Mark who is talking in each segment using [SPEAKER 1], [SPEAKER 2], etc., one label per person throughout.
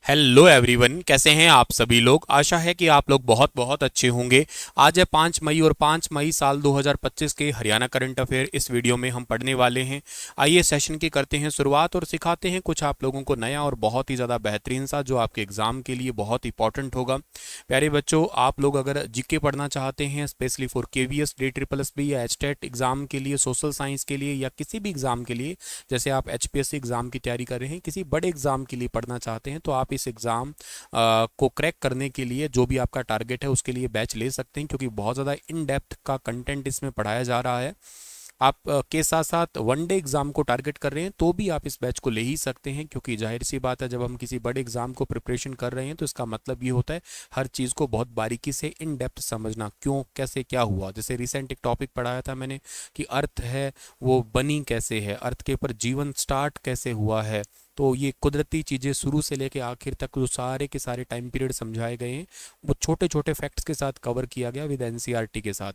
[SPEAKER 1] Hello everyone, कैसे हैं आप सभी लोग। आशा है कि आप लोग बहुत बहुत अच्छे होंगे। आज है 5 मई और 5 मई साल 2025 के हरियाणा करंट अफेयर इस वीडियो में हम पढ़ने वाले हैं। आइए सेशन की करते हैं शुरुआत और सिखाते हैं कुछ आप लोगों को नया और बहुत ही ज़्यादा बेहतरीन सा जो आपके एग्ज़ाम के लिए बहुत इंपॉर्टेंट होगा। प्यारे बच्चों, आप लोग अगर जीके पढ़ना चाहते हैं स्पेशली फॉर केवीएस, DSSS या एचटेट एग्ज़ाम के लिए, सोशल साइंस के लिए या किसी भी एग्ज़ाम के लिए, जैसे आप एचपीएससी एग्ज़ाम की तैयारी कर रहे हैं, किसी बड़े एग्ज़ाम के लिए पढ़ना चाहते हैं, तो आप इस एग्ज़ाम को क्रैक करने के लिए जो भी आपका टारगेट है उसके लिए बैच ले सकते हैं, क्योंकि बहुत ज़्यादा इन डेप्थ का कंटेंट इसमें पढ़ाया जा रहा है। आप के साथ साथ वनडे एग्ज़ाम को टारगेट कर रहे हैं तो भी आप इस बैच को ले ही सकते हैं, क्योंकि जाहिर सी बात है, जब हम किसी बड़े एग्ज़ाम को प्रिपरेशन कर रहे हैं तो इसका मतलब ये होता है हर चीज़ को बहुत बारीकी से इन डेप्थ समझना, क्यों कैसे क्या हुआ। जैसे रिसेंट एक टॉपिक पढ़ाया था मैंने कि अर्थ है वो बनी कैसे है, अर्थ के ऊपर जीवन स्टार्ट कैसे हुआ है। तो ये कुदरती चीज़ें शुरू से लेके आखिर तक जो सारे के सारे टाइम पीरियड समझाए गए हैं, वो छोटे छोटे फैक्ट्स के साथ कवर किया गया विद एनसीईआरटी के साथ।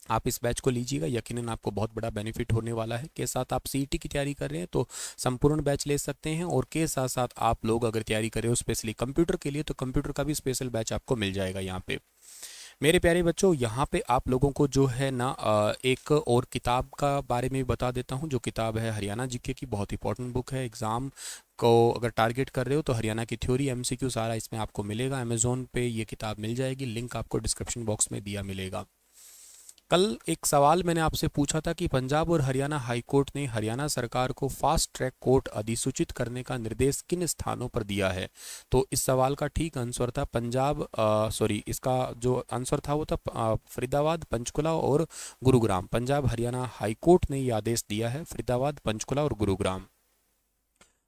[SPEAKER 1] आप इस बैच को लीजिएगा, यकीनन आपको बहुत बड़ा बेनिफिट होने वाला है। के साथ आप सीईटी की तैयारी कर रहे हैं तो संपूर्ण बैच ले सकते हैं, और के साथ साथ आप लोग अगर तैयारी कर रहे हो स्पेशली कंप्यूटर के लिए तो कंप्यूटर का भी स्पेशल बैच आपको मिल जाएगा यहाँ पे। मेरे प्यारे बच्चों, यहाँ पे आप लोगों को जो है ना एक और किताब का बारे में बता देता हूँ। जो किताब है हरियाणा जीके की, बहुत इंपॉर्टेंट बुक है। एग्ज़ाम को अगर टारगेट कर रहे हो तो हरियाणा की थ्योरी, एमसीक्यू सारा इसमें आपको मिलेगा। अमेजोन पे ये किताब मिल जाएगी, लिंक आपको डिस्क्रिप्शन बॉक्स में दिया मिलेगा। कल एक सवाल मैंने आपसे पूछा था कि पंजाब और हरियाणा हाई कोर्ट ने हरियाणा सरकार को फास्ट ट्रैक कोर्ट अधिसूचित करने का निर्देश किन स्थानों पर दिया है। तो इस सवाल का ठीक आंसर था पंजाब, सॉरी, इसका जो आंसर था वो था फरीदाबाद, पंचकुला और गुरुग्राम। पंजाब हरियाणा हाई कोर्ट ने ये आदेश दिया है, फरीदाबाद, पंचकुला और गुरुग्राम।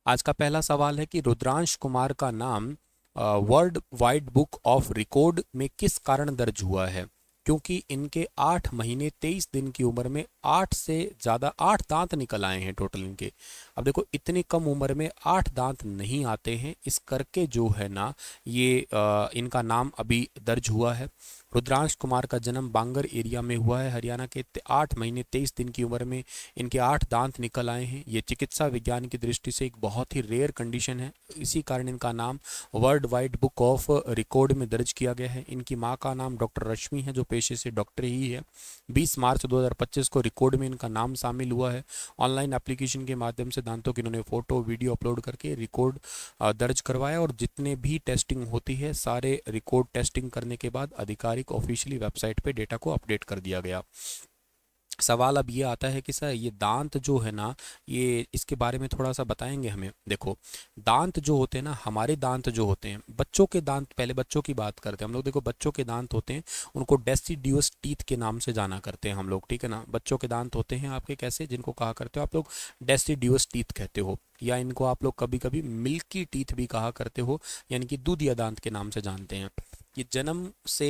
[SPEAKER 1] आज का पहला सवाल है कि रुद्रांश कुमार का नाम world wide book of record में किस कारण दर्ज हुआ है। क्योंकि इनके 8 महीने 23 दिन की उम्र में 8 दांत निकल आए हैं टोटल इनके। अब देखो, इतनी कम उम्र में 8 दांत नहीं आते हैं, इस करके जो है ना ये इनका नाम अभी दर्ज हुआ है। रुद्रांश कुमार का जन्म बांगर एरिया में हुआ है हरियाणा के। 8 महीने 23 दिन की उम्र में इनके 8 दांत निकल आए हैं। ये चिकित्सा विज्ञान की दृष्टि से एक बहुत ही रेयर कंडीशन है, इसी कारण इनका नाम world wide book of record में दर्ज किया गया है। इनकी माँ का नाम डॉक्टर रश्मि है, जो पेशे से डॉक्टर ही है। 20 मार्च 2025 को रिकॉर्ड में इनका नाम शामिल हुआ है। ऑनलाइन एप्लीकेशन के माध्यम से दांतों की इन्होंने फोटो वीडियो अपलोड करके रिकॉर्ड दर्ज करवाया, और जितने भी टेस्टिंग होती है सारे रिकॉर्ड टेस्टिंग करने के बाद आधिकारिक ऑफिशियली वेबसाइट पे डेटा को अपडेट कर दिया गया। सवाल अब ये आता है कि सर ये दांत जो है ना, ये इसके बारे में थोड़ा सा बताएंगे हमें। देखो, दांत जो होते हैं ना, हमारे दांत जो होते हैं, बच्चों के दांत, पहले बच्चों की बात करते हैं हम लोग। देखो, बच्चों के दांत होते हैं, उनको डेसिडियस टीथ के नाम से जाना करते हैं हम लोग, ठीक है ना। बच्चों के दांत होते हैं आपके कैसे, जिनको कहा करते हो आप लोग डेसिडियस टीथ कहते हो, या इनको आप लोग कभी कभी मिल्की टीथ भी कहा करते हो, यानी कि दूधिया दांत के नाम से जानते हैं। ये जन्म से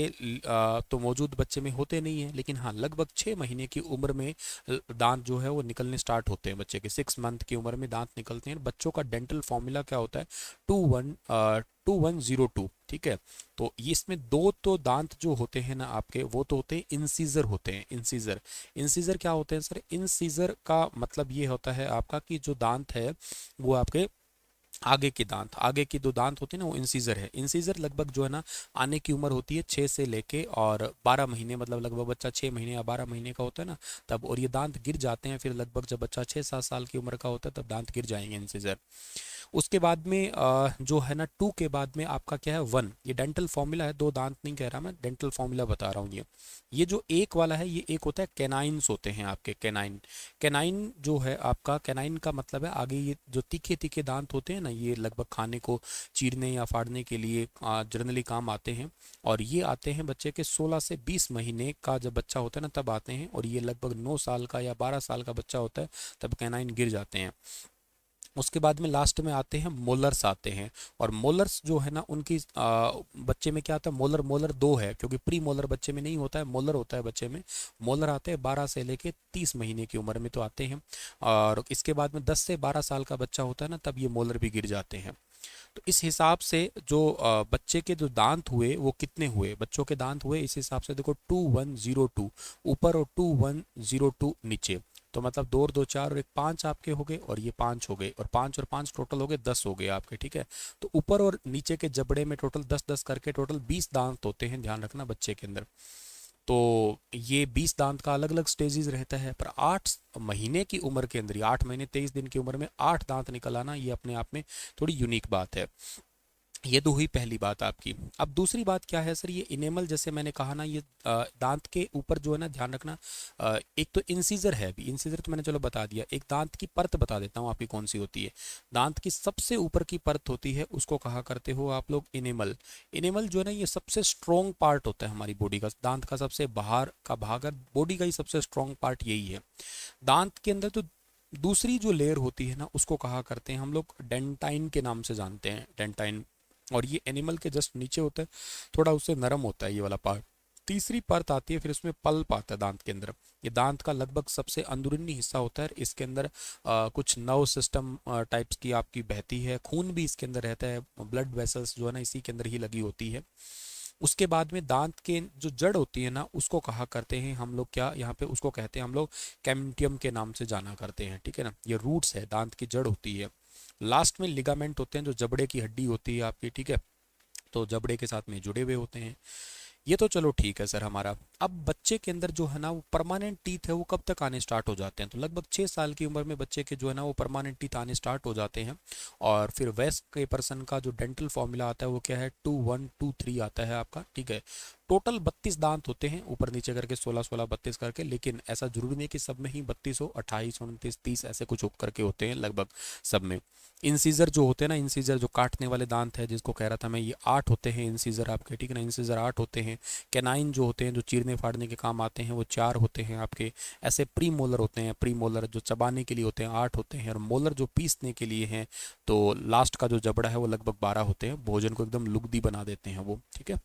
[SPEAKER 1] तो मौजूद बच्चे में होते नहीं है, लेकिन हाँ लगभग 6 महीने की उम्र में दांत जो है वो निकलने स्टार्ट होते हैं। बच्चे के 6 मंथ की उम्र में दांत निकलते हैं। बच्चों का डेंटल फॉर्मूला क्या होता है, 2102, ठीक है। तो ये इसमें दो तो दांत जो होते हैं ना आपके, वो तो होते हैं इंसीजर होते हैं। इंसीजर, इंसीजर क्या होते हैं सर। इंसीजर का मतलब ये होता है आपका कि जो दांत है वो आपके आगे के दांत, आगे के दो दांत होते हैं ना, वो इंसीजर है। इंसीजर लगभग जो है ना आने की उम्र होती है 6 से लेके और 12 महीने, मतलब लगभग बच्चा 6 महीने या 12 महीने का होता है ना तब, और ये दांत गिर जाते हैं फिर लगभग जब बच्चा 6-7 साल की उम्र का होता है तब दांत गिर जाएंगे इंसीजर। उसके बाद में जो है ना 2 के बाद में आपका क्या है 1। ये डेंटल फॉर्मूला है, दो दांत नहीं कह रहा मैं, डेंटल फॉर्मूला बता रहा हूँ। ये जो एक वाला है, ये एक होता है कैनाइन्स होते हैं आपके, कैनाइन। कैनाइन जो है आपका, कैनाइन का मतलब है आगे ये जो तीखे तीखे दांत होते हैं ना, ये लगभग खाने को चीरने या फाड़ने के लिए जनरली काम आते हैं। और ये आते हैं बच्चे के 16 से 20 महीने का जब बच्चा होता है ना तब आते हैं, और ये लगभग 9 साल का या 12 साल का बच्चा होता है तब कैनाइन गिर जाते हैं। उसके बाद में लास्ट में आते हैं मोलर्स आते हैं। और मोलर्स जो है ना उनकी बच्चे में क्या आता है, मोलर, मोलर दो है, क्योंकि प्री मोलर बच्चे में नहीं होता है, मोलर होता है बच्चे में। मोलर आते हैं 12 से लेके 30 महीने की उम्र में तो आते हैं। और इसके बाद में 10 से 12 साल का बच्चा होता है ना तब ये मोलर भी गिर जाते हैं। तो इस हिसाब से जो बच्चे के जो दांत हुए वो कितने हुए, बच्चों के दांत हुए इस हिसाब से देखो 2102 ऊपर और 2102 नीचे। तो मतलब 2 और 2 4 और एक 5 आपके हो गए, और ये 5 हो गए, और 5 और 5 टोटल हो गए 10 हो गए आपके, ठीक है। तो ऊपर और नीचे के जबड़े में टोटल 10-10 करके टोटल 20 दांत होते हैं, ध्यान रखना बच्चे के अंदर। तो ये 20 दांत का अलग अलग स्टेजेस रहता है, पर 8 महीने की उम्र के अंदर, 8 महीने 23 दिन की उम्र में 8 दांत निकल आना, ये अपने आप में थोड़ी यूनिक बात है। ये तो हुई पहली बात आपकी। अब दूसरी बात क्या है सर, ये इनेमल जैसे मैंने कहा ना, ये दांत के ऊपर जो है ना, ध्यान रखना, एक तो इंसीजर है, अभी इंसीजर तो मैंने चलो बता दिया, एक दांत की परत बता देता हूँ आपकी कौन सी होती है। दांत की सबसे ऊपर की परत होती है, उसको कहा करते हो आप लोग इनेमल। इनेमल जो है ना, ये सबसे स्ट्रॉन्ग पार्ट होता है हमारी बॉडी का, दांत का सबसे बाहर का भाग है बॉडी का, ही सबसे स्ट्रॉन्ग पार्ट यही है। दांत के अंदर तो दूसरी जो लेयर होती है ना, उसको कहा करते हैं हम लोग डेंटाइन के नाम से जानते हैं, डेंटाइन। और ये एनिमल के जस्ट नीचे होता है, थोड़ा उससे नरम होता है ये वाला पार्ट। तीसरी परत आती है, फिर उसमें पल्प आता है दांत के अंदर। ये दांत का लगभग सबसे अंदरूनी हिस्सा होता है, इसके अंदर कुछ नर्व सिस्टम टाइप्स की आपकी बहती है, खून भी इसके अंदर रहता है, ब्लड वेसल्स जो है ना इसी के अंदर ही लगी होती है। उसके बाद में दांत के जो जड़ होती है ना, उसको कहा करते हैं हम लोग, क्या यहाँ पे उसको कहते हैं हम लोग कैम्टियम के नाम से जाना करते हैं, ठीक है ना। ये रूट्स है, दांत की जड़ होती है। लास्ट में लिगामेंट होते हैं, जो जबड़े की हड्डी होती है आपकी, ठीक है, तो जबड़े के साथ में जुड़े हुए होते हैं। ये तो चलो ठीक है सर हमारा। अब बच्चे के अंदर जो है ना, वो परमानेंट टीथ है, वो कब तक आने स्टार्ट हो जाते हैं, तो लगभग 6 साल की उम्र में बच्चे के जो है ना, वो परमानेंट टीथ आने स्टार्ट हो जाते हैं। और फिर वेस्ट के पर्सन का जो डेंटल फॉर्मूला आता है वो क्या है, 2 1 2 3 आता है आपका, ठीक है। टोटल 32 दांत होते हैं, ऊपर नीचे करके 16 16 32 करके, लेकिन ऐसा जरूरी नहीं कि सब में ही 32 हो, 28 29 30 ऐसे कुछ होकर करके होते हैं लगभग सब में। इंसीजर जो होते हैं ना, इंसीजर जो काटने वाले दांत है, जिसको कह रहा था मैं, ये 8 होते हैं इंसीजर आपके, ठीक है ना, इंसीजर 8 होते हैं। कैनाइन जो होते हैं, जो चीरने फाड़ने के काम आते हैं, वो 4 होते हैं आपके। ऐसे प्री मोलर होते हैं, प्री मोलर जो चबाने के लिए होते हैं 8 होते हैं, और मोलर जो पीसने के लिए हैं, तो लास्ट का जो जबड़ा है वो लगभग 12 होते हैं, भोजन को एकदम लुगदी बना देते हैं वो, ठीक है।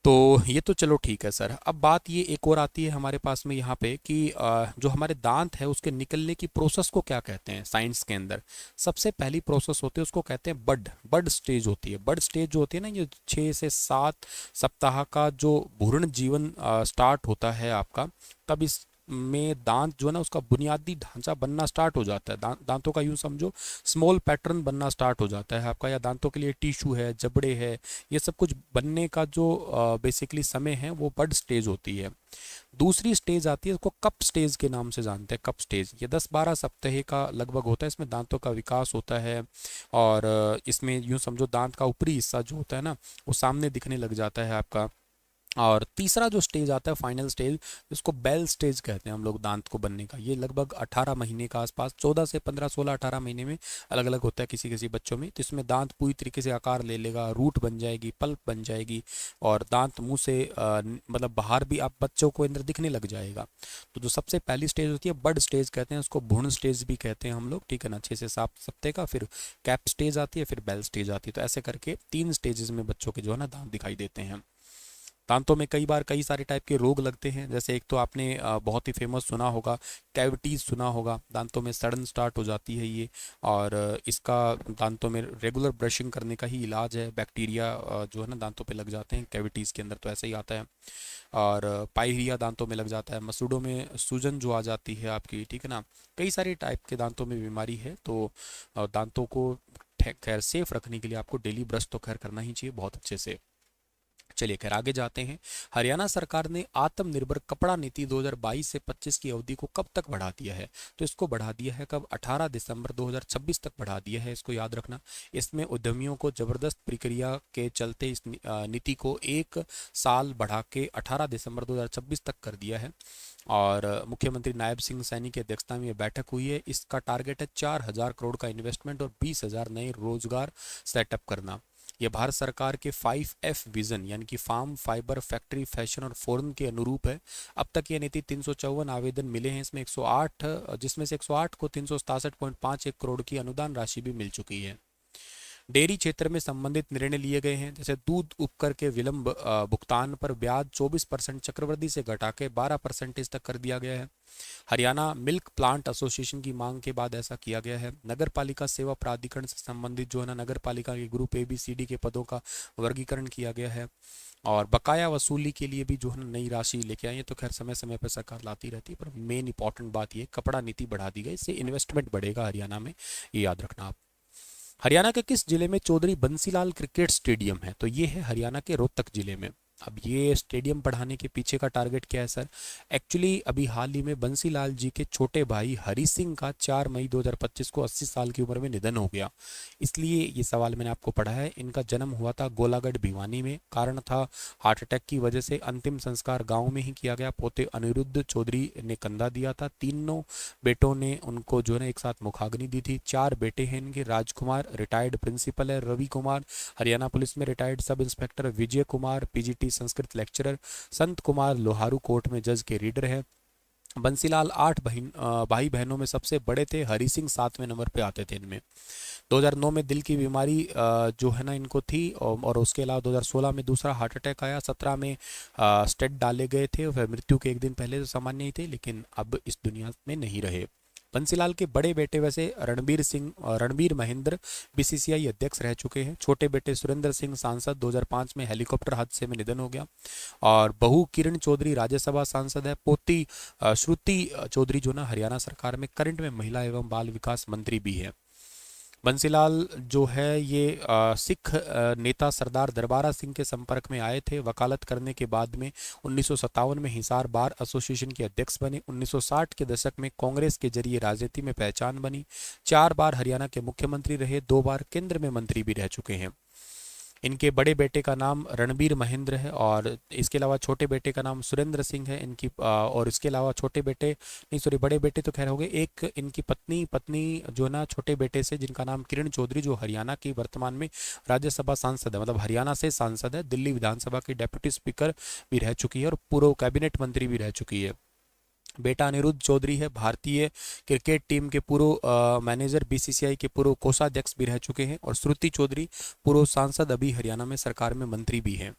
[SPEAKER 1] तो ये तो चलो ठीक है सर। अब बात ये एक और आती है हमारे पास में यहाँ पे कि जो हमारे दांत है उसके निकलने की प्रोसेस को क्या कहते हैं साइंस के अंदर। सबसे पहली प्रोसेस होती है, उसको कहते हैं बड बड स्टेज होती है। बड स्टेज जो होती है ना, ये 6 से 7 सप्ताह का जो भ्रूण जीवन स्टार्ट होता है आपका, तब इस में दांत जो है ना, उसका बुनियादी ढांचा बनना स्टार्ट हो जाता है। दांतों का यूं समझो, स्मॉल पैटर्न बनना स्टार्ट हो जाता है आपका, या दांतों के लिए टिश्यू है, जबड़े है, ये सब कुछ बनने का जो बेसिकली समय है, वो बड स्टेज होती है। दूसरी स्टेज आती है, उसको कप स्टेज के नाम से जानते हैं, कप स्टेज। ये 10-12 सप्ताह का लगभग होता है, इसमें दांतों का विकास होता है। और इसमें यूं समझो, दांत का ऊपरी हिस्सा जो होता है ना, वो सामने दिखने लग जाता है आपका। और तीसरा जो स्टेज आता है, फाइनल स्टेज, जिसको बेल स्टेज कहते हैं हम लोग दांत को बनने का, ये लगभग 18 महीने का आसपास, 14 से 15 16 18 महीने में अलग अलग होता है किसी किसी बच्चों में। तो इसमें दांत पूरी तरीके से आकार ले लेगा, रूट बन जाएगी, पल्प बन जाएगी, और दांत मुंह से मतलब बाहर भी आप बच्चों को अंदर दिखने लग जाएगा। तो जो सबसे पहली स्टेज होती है, बड स्टेज कहते हैं उसको, भ्रूण स्टेज भी कहते हैं हम लोग, ठीक है ना, 6 से 7 सप्ताह का। फिर कैप स्टेज आती है, फिर बेल स्टेज आती है। तो ऐसे करके 3 स्टेजेस में बच्चों के जो है ना दांत दिखाई देते हैं। दांतों में कई बार कई सारे टाइप के रोग लगते हैं, जैसे एक तो आपने बहुत ही फेमस सुना होगा, कैविटीज़ सुना होगा, दांतों में सड़न स्टार्ट हो जाती है ये। और इसका दांतों में रेगुलर ब्रशिंग करने का ही इलाज है। बैक्टीरिया जो है ना दांतों पे लग जाते हैं कैविटीज़ के अंदर, तो ऐसा ही आता है। और पायरिया दांतों में लग जाता है, मसूड़ों में सूजन जो आ जाती है आपकी, ठीक है ना। कई सारे टाइप के दांतों में बीमारी है। तो दांतों को खैर सेफ रखने के लिए आपको डेली ब्रश तो खैर करना ही चाहिए बहुत अच्छे से। चलिए खैर आगे जाते हैं। हरियाणा सरकार ने आत्मनिर्भर कपड़ा नीति 2022 से 25 की अवधि को कब तक बढ़ा दिया है, तो इसको बढ़ा दिया है कब, 18 दिसंबर 2026 तक बढ़ा दिया है, इसको याद रखना। इसमें उद्यमियों को जबरदस्त प्रक्रिया के चलते इस नीति को 1 साल बढ़ा के 18 दिसंबर 2026 तक कर दिया है। और मुख्यमंत्री नायब सिंह सैनी की अध्यक्षता में यह बैठक हुई है। इसका टारगेट है 4,000 करोड़ का इन्वेस्टमेंट और 20,000 नए रोजगार सेटअप करना। ये भारत सरकार के 5F विजन यानी कि फार्म, फाइबर, फैक्ट्री, फैशन और फॉरेन के अनुरूप है। अब तक ये नीति 354 आवेदन मिले हैं, इसमें 108, जिसमें से 108 को 367.51 करोड़ की अनुदान राशि भी मिल चुकी है। डेयरी क्षेत्र में संबंधित निर्णय लिए गए हैं, जैसे दूध उपकर के विलंब भुगतान पर ब्याज 24% चक्रवृद्धि से घटा के 12% तक कर दिया गया है। हरियाणा मिल्क प्लांट एसोसिएशन की मांग के बाद ऐसा किया गया है। नगर पालिका सेवा प्राधिकरण से संबंधित जो है ना, नगर पालिका के ग्रुप ABCD के पदों का वर्गीकरण किया गया है। और बकाया वसूली के लिए भी जो है नई राशि लेके आई है। तो खैर समय समय पर सरकार लाती रहती है, पर मेन इंपॉर्टेंट बात ये कपड़ा नीति बढ़ा दी गई, इससे इन्वेस्टमेंट बढ़ेगा हरियाणा में, ये याद रखना आप। हरियाणा के किस जिले में चौधरी बंसीलाल क्रिकेट स्टेडियम है? तो ये है हरियाणा के रोहतक जिले में। अब ये स्टेडियम बढ़ाने के पीछे का टारगेट क्या है सर? एक्चुअली अभी हाल ही में बंसीलाल जी के छोटे भाई हरी सिंह का 4 मई 2025 को 80 साल की उम्र में निधन हो गया, इसलिए ये सवाल मैंने आपको पढ़ा है। इनका जन्म हुआ था गोलागढ़ भिवानी में, कारण था हार्ट अटैक की वजह से। अंतिम संस्कार गाँव में ही किया गया। पोते अनिरुद्ध चौधरी ने कंधा दिया था। तीनों बेटों ने उनको जो है ना एक साथ मुखाग्नि दी थी। 4 बेटे हैं इनके। राजकुमार रिटायर्ड प्रिंसिपल है, रवि कुमार हरियाणा पुलिस में retired sub inspector, Vijay Kumar PGT Sanskrit lecturer, Sant Kumar Loharu court में जज के रीडर है। बंसीलाल 8 भाई बहनों में सबसे बड़े थे। हरी सिंह 7वें नंबर पे आते थे इनमें। 2009 में दिल की बीमारी जो है ना इनको थी, और उसके अलावा 2016 में दूसरा हार्ट अटैक आया। 17 में स्टेट डाले गए थे, और मृत्यु के एक दिन पहले तो सामान्य ही थे, लेकिन अब इस दुनिया में नहीं रहे। बंसीलाल के बड़े बेटे वैसे रणबीर महेंद्र बीसीसीआई अध्यक्ष रह चुके हैं। छोटे बेटे सुरेंद्र सिंह सांसद 2005 में हेलीकॉप्टर हादसे में निधन हो गया। और बहू किरण चौधरी राज्यसभा सांसद है। पोती श्रुति चौधरी जो ना हरियाणा सरकार में करंट में महिला एवं बाल विकास मंत्री भी है। बंसीलाल जो है ये सिख नेता सरदार दरबारा सिंह के संपर्क में आए थे। वकालत करने के बाद में 1957 में हिसार बार एसोसिएशन के अध्यक्ष बने। 1960 के दशक में कांग्रेस के जरिए राजनीति में पहचान बनी। 4 बार हरियाणा के मुख्यमंत्री रहे। 2 बार केंद्र में मंत्री भी रह चुके हैं। इनके बड़े बेटे का नाम रणबीर महेंद्र है, और इसके अलावा छोटे बेटे का नाम सुरेंद्र सिंह है। इनकी और इसके अलावा छोटे बेटे नहीं सॉरी बड़े बेटे तो खैर हो गए। एक इनकी पत्नी जो ना छोटे बेटे से, जिनका नाम किरण चौधरी, जो हरियाणा की वर्तमान में राज्यसभा सांसद है, मतलब हरियाणा से सांसद है। दिल्ली विधानसभा की डेप्यूटी स्पीकर भी रह चुकी है और पूर्व कैबिनेट मंत्री भी रह चुकी है। बेटा अनिरुद्ध चौधरी है, भारतीय क्रिकेट टीम के पूर्व मैनेजर, बीसीसीआई के पूर्व कोषाध्यक्ष भी रह चुके हैं। और श्रुति चौधरी पूर्व सांसद, अभी हरियाणा में सरकार में मंत्री भी हैं।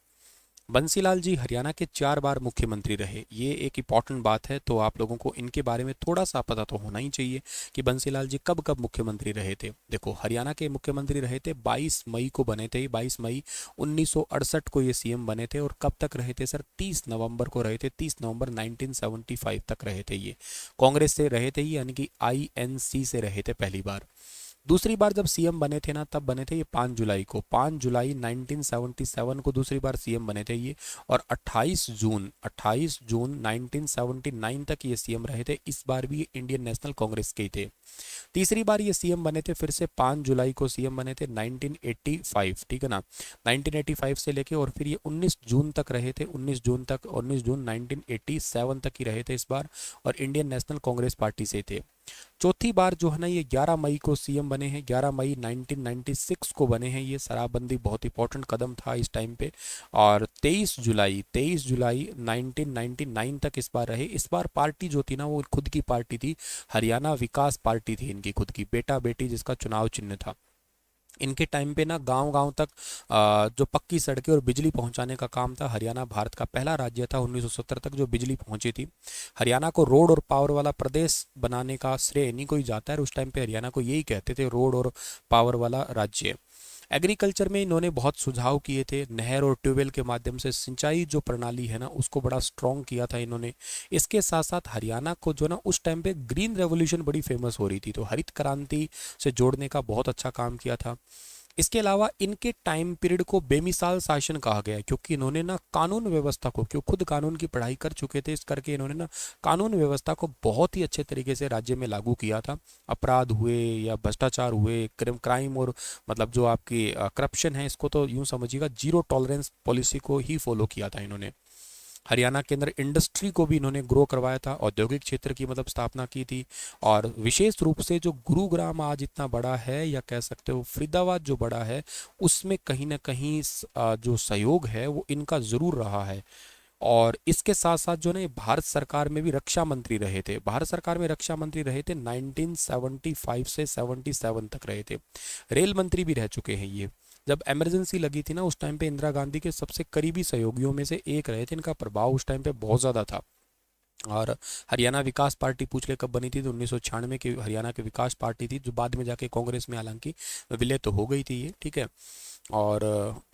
[SPEAKER 1] बंसीलाल जी हरियाणा के 4 बार मुख्यमंत्री रहे, ये एक इंपॉर्टेंट बात है। तो आप लोगों को इनके बारे में थोड़ा सा पता तो होना ही चाहिए कि बंसीलाल जी कब कब मुख्यमंत्री रहे थे। देखो, हरियाणा के मुख्यमंत्री रहे थे 22 मई को बने थे। 22 मई 1968 को ये सीएम बने थे। और कब तक रहे थे सर? 30 नवंबर को रहे थे। 30 नवंबर 1975 तक रहे थे ये। कांग्रेस से रहे थे, यानी कि आईएनसी से रहे थे पहली बार। दूसरी बार जब सीएम बने थे ना, तब बने थे ये 5 जुलाई को। 5 जुलाई 1977 को दूसरी बार सीएम बने थे ये। और 28 जून 1979 तक ये सीएम रहे थे। इस बार भी इंडियन नेशनल कांग्रेस के ही थे। तीसरी बार ये सीएम बने थे फिर से 5 जुलाई को सीएम बने थे 1985, ठीक है ना। 1985 से लेके और फिर ये 19 जून तक रहे थे। 19 जून 1987 तक ही रहे थे इस बार। और इंडियन नेशनल कांग्रेस पार्टी से थे। चौथी बार जो है ना ये 11 मई को सीएम बने हैं। 11 मई 1996 को बने हैं ये। शराबबंदी बहुत इंपॉर्टेंट कदम था इस टाइम पे। और 23 जुलाई 1999 तक इस बार रहे। इस बार पार्टी जो थी ना वो खुद की पार्टी थी, हरियाणा विकास पार्टी थी इनकी खुद की, बेटा बेटी जिसका चुनाव चिन्ह था। इनके टाइम पे ना गांव गांव तक जो पक्की सड़कें और बिजली पहुंचाने का काम था। हरियाणा भारत का पहला राज्य था 1970 तक जो बिजली पहुंची थी। हरियाणा को रोड और पावर वाला प्रदेश बनाने का श्रेय इन्हीं को ही जाता है। उस टाइम पे हरियाणा को यही कहते थे, रोड और पावर वाला राज्य। एग्रीकल्चर में इन्होंने बहुत सुझाव किए थे। नहर और ट्यूबवेल के माध्यम से सिंचाई जो प्रणाली है ना उसको बड़ा स्ट्रॉन्ग किया था इन्होंने। इसके साथ साथ हरियाणा को जो ना उस टाइम पे ग्रीन रेवोल्यूशन बड़ी फेमस हो रही थी, तो हरित क्रांति से जोड़ने का बहुत अच्छा काम किया था। इसके अलावा इनके टाइम पीरियड को बेमिसाल शासन कहा गया है, क्योंकि इन्होंने ना कानून व्यवस्था को, क्यों खुद कानून की पढ़ाई कर चुके थे, इस करके इन्होंने ना कानून व्यवस्था को बहुत ही अच्छे तरीके से राज्य में लागू किया था। अपराध हुए या भ्रष्टाचार हुए, क्राइम और मतलब जो आपकी करप्शन है, इसको तो यूं समझिएगा जीरो टॉलरेंस पॉलिसी को ही फॉलो किया था इन्होंने। हरियाणा के अंदर इंडस्ट्री को भी इन्होंने ग्रो करवाया था, औद्योगिक क्षेत्र की मतलब स्थापना की थी। और विशेष रूप से जो गुरुग्राम आज इतना बड़ा है, या कह सकते हो फरीदाबाद जो बड़ा है, उसमें कहीं ना कहीं जो सहयोग है वो इनका ज़रूर रहा है। और इसके साथ साथ जो ना ये भारत सरकार में भी रक्षा मंत्री रहे थे। भारत सरकार में रक्षा मंत्री रहे थे 1975 से 77 तक रहे थे। रेल मंत्री भी रह चुके हैं ये। जब इमरजेंसी लगी थी ना उस टाइम पे इंदिरा गांधी के सबसे करीबी सहयोगियों में से एक रहे थे। इनका प्रभाव उस टाइम पे बहुत ज़्यादा था। और हरियाणा विकास पार्टी पूछ ले कब बनी थी, तो 1996 की हरियाणा की विकास पार्टी थी, जो बाद में जाके कांग्रेस में हालांकि विलय तो हो गई थी ये, ठीक है। और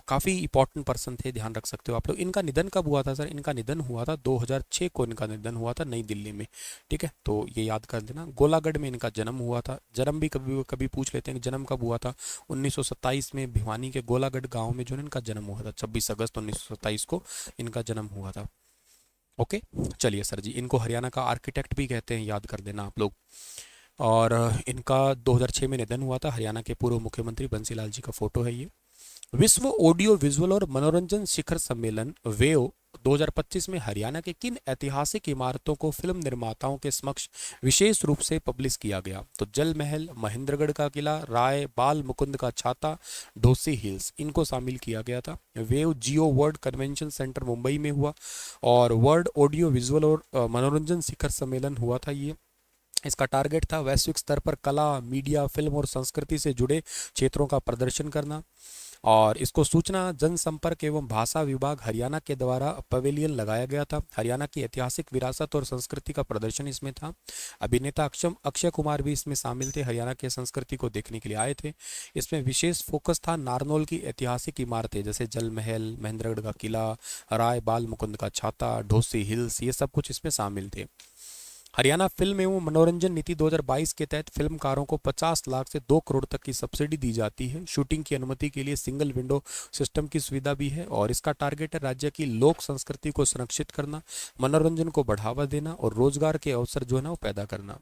[SPEAKER 1] काफ़ी इंपॉर्टेंट पर्सन थे, ध्यान रख सकते हो आप लोग। इनका निधन कब हुआ था सर? इनका निधन हुआ था 2006 को, इनका निधन हुआ था नई दिल्ली में। ठीक है, तो ये याद कर देना। गोलागढ़ में इनका जन्म हुआ था। जन्म भी कभी कभी पूछ लेते हैं कि जन्म कब हुआ था। 1927 में भिवानी के गोलागढ़ गाँव में जो है इनका जन्म हुआ था। 26 अगस्त 1927 को इनका जन्म हुआ था। ओके, चलिए सर जी, इनको हरियाणा का आर्किटेक्ट भी कहते हैं, याद कर देना आप लोग। और इनका 2006 में निधन हुआ था। हरियाणा के पूर्व मुख्यमंत्री बंसीलाल जी का फोटो है ये। विश्व ऑडियो विजुअल और मनोरंजन शिखर सम्मेलन वेव 2025 में हरियाणा के किन ऐतिहासिक इमारतों को फिल्म निर्माताओं के समक्ष विशेष रूप से पब्लिश किया गया? तो जल महल, महेंद्रगढ़ का किला, राय बाल मुकुंद का छाता, ढोसी हिल्स, इनको शामिल किया गया था। वेव जियो वर्ल्ड कन्वेंशन सेंटर मुंबई में हुआ और वर्ल्ड ऑडियो विजुअल और मनोरंजन शिखर सम्मेलन हुआ था ये। इसका टारगेट था वैश्विक स्तर पर कला, मीडिया, फिल्म और संस्कृति से जुड़े क्षेत्रों का प्रदर्शन करना। और इसको सूचना जनसंपर्क एवं भाषा विभाग हरियाणा के द्वारा पवेलियन लगाया गया था। हरियाणा की ऐतिहासिक विरासत और संस्कृति का प्रदर्शन इसमें था। अभिनेता अक्षय कुमार भी इसमें शामिल थे, हरियाणा की संस्कृति को देखने के लिए आए थे। इसमें विशेष फोकस था नारनौल की ऐतिहासिक इमारतें जैसे जल महल, महेंद्रगढ़ का किला, राय बाल मुकुंद का छाता, ढोसी हिल्स, ये सब कुछ इसमें शामिल थे। हरियाणा फिल्म एवं मनोरंजन नीति 2022 के तहत फिल्मकारों को 50 लाख से 2 करोड़ तक की सब्सिडी दी जाती है। शूटिंग की अनुमति के लिए सिंगल विंडो सिस्टम की सुविधा भी है और इसका टारगेट है राज्य की लोक संस्कृति को संरक्षित करना, मनोरंजन को बढ़ावा देना और रोजगार के अवसर जो है ना वो पैदा करना।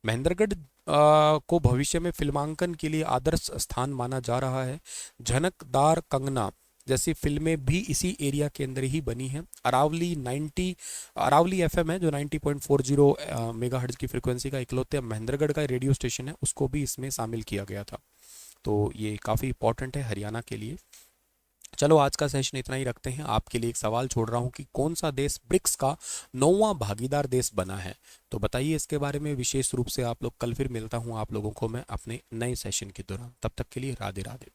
[SPEAKER 1] महेंद्रगढ़ को भविष्य में फिल्मांकन के लिए आदर्श स्थान माना जा रहा है। झनकदार कंगना जैसी फिल्में भी इसी एरिया के अंदर ही बनी हैं। अरावली एफएम है जो 90.40 मेगाहर्ट्ज की फ्रिक्वेंसी का इकलौते महेंद्रगढ़ का रेडियो स्टेशन है, उसको भी इसमें शामिल किया गया था। तो ये काफ़ी इंपॉर्टेंट है हरियाणा के लिए। चलो आज का सेशन इतना ही रखते हैं। आपके लिए एक सवाल छोड़ रहा हूँ कि कौन सा देश ब्रिक्स का 9वां भागीदार देश बना है? तो बताइए इसके बारे में विशेष रूप से आप लोग। कल फिर मिलता हूँ आप लोगों को मैं अपने नए सेशन के दौरान। तब तक के लिए राधे राधे।